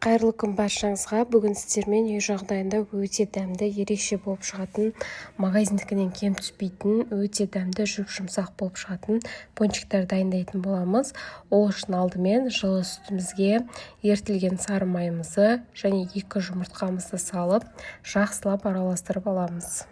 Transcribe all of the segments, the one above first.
Қайырлы күн баршаңызға. Бүгін сіздермен үй жағдайында өте дәмді, ерекше болып шығатын, магазиндікінен кем түспейтін, өте дәмді, жұмсақ болып шығатын пончиктар дайындайтын боламыз. Ол үшін алдымен жылы сүтімізге ертілген сары майымызды және 2 жұмыртқамызды салып, жақсылап араластырып аламыз.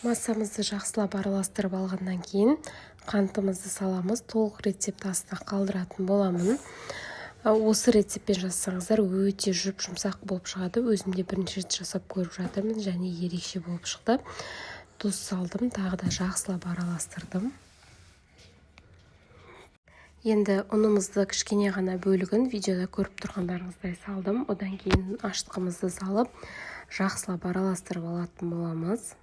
Массамызды жақсылап араластырып алғаннан кейін қантымызды саламыз. Толық рецепт астына қалдыратын боламын. Осы рецептпен жазсаңыздар өте жұмсақ болып шығады. Өзімде бірінші рет жасап көріп жатырмын және ерекше болып шықты. Тұз салдым, тағы да жақсылап араластырдым. Енді ұнымызды кішкене ғана бөлігін видеода көріп тұрғандарыңыздай салдым. Одан кейін аштығымызды салып, жақсылап араластырып алатын боламыз.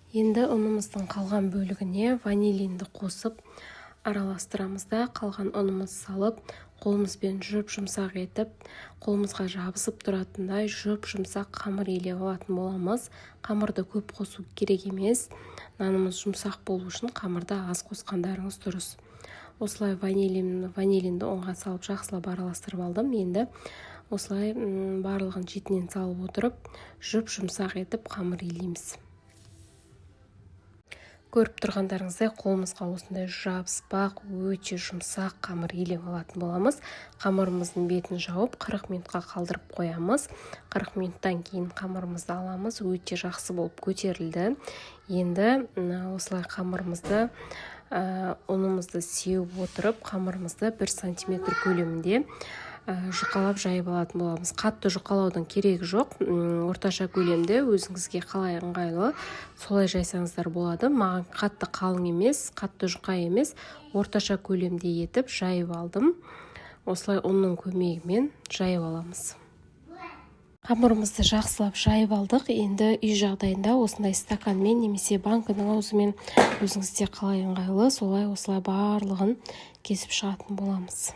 Енді ұнымыздың қалған бөлігіне ванилинді қосып араластырамыз да, қалған ұнымызды салып, қолымызбен жұмсақ етіп, қолымызға жабысып тұратындай жұмсақ қамыр илеп алатын боламыз. Қамырды көп қосу керек емес. Нанымыз жұмсақ болу үшін қамырды аз қосқандарыңыз дұрыс. Осылай ванилинді ұнға салып жақсылап араластырып алдым. Енді осылай барлығын шетінен салып отырып, жұмсақ етіп қамыр илейміз. Көріп тұрғандарыңыздай қолымызға осындай жабыспақ, өте жұмсақ қамыр илеп алатын боламыз. Қамырымыздың бетін жауып 40 минутқа қалдырып қоямыз. 40 минуттан кейін қамырымызды аламыз. Өте жақсы болып көтерілді. Енді осылай қамырымызды, ұнымызды сеуіп отырып, қамырымызды 1 сантиметр көлемінде жұқалап жайып алатын боламыз. Қатты жұқалаудың керегі жоқ. Орташа көлемде өзіңізге қалай ыңғайлы, солай жайсаңыздар болады. Маған қатты қалың емес, қатты жұқа емес, орташа көлемде етіп жайып алдым. Осылай ұнның көмегімен жайып аламыз. Қамырымызды жақсылап жайып алдық. Енді үй жағдайында осындай стаканмен немесе банкының аузымен өзіңізге қалай ыңғайлы, осылай барлығын кесіп шығатын боламыз.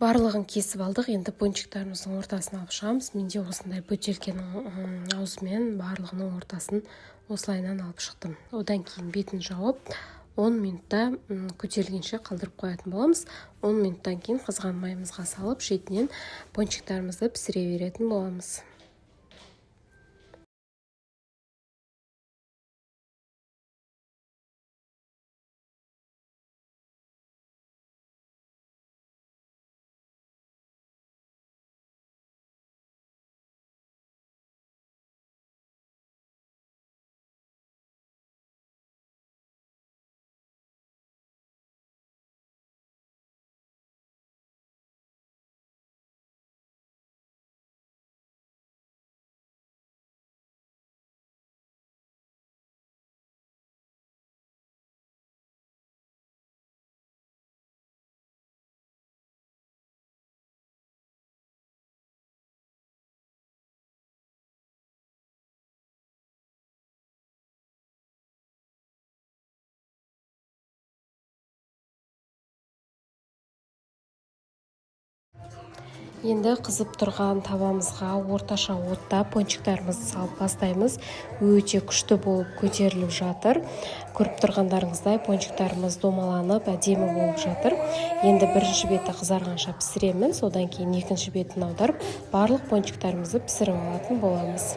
Барлығын кесіп алдық. Енді пончиктарымыздың ортасын алып шығамыз. Менде осындай бөтелкенің аузымен барлығының ортасын осылайынан алып шықтым. Одан кейін бетін жауып 10 минутта көтерілгенше қалдырып қоятын боламыз. 10 минуттан кейін қызған майымызға салып, шетінен пончиктарымызды пісіре беретін боламыз. Енді қызып тұрған табамызға орташа отта пончиктарымызды салып бастаймыз. Өте күшті болып көтеріліп жатыр. Көріп тұрғандарыңыздай пончиктарымыз домаланып, әдемі болып жатыр. Енді бірінші беті қызарғанша пісіреміз, одан кейін екінші бетін аударып, барлық пончиктарымызды пісіріп алатын боламыз.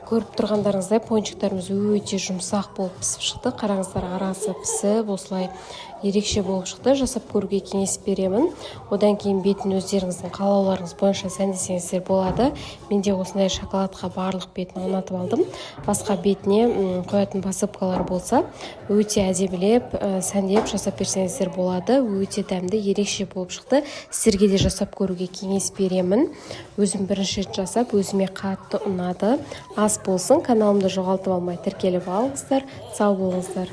Көріп тұрғандарыңыздай пончиктарымыз өте жұмсақ болып пісіп шықты. Қараңыздар, арасы пісіп, осылай ерекше болып шықты. Жасап көруге кеңес беремін. Одан кейін бетін өздеріңіздің қалауларыңыз бойынша сәндесеңіздер болады. Менде осындай шоколадқа барлық бетін орнатып алдым. Басқа бетіне қоятын посыпкалар болса, өте әдемілеп, сәндеп жасап берсеңіздер болады. Өте дәмді, ерекше болып шықты. Сіздерге де жасап көруге кеңес беремін. Өзім бірінші рет жасап, өзіме қатты ұнады. Ас болсын, каналымды жоғалтып алмай тіркеліп алыңыздар. Сау болыңыздар.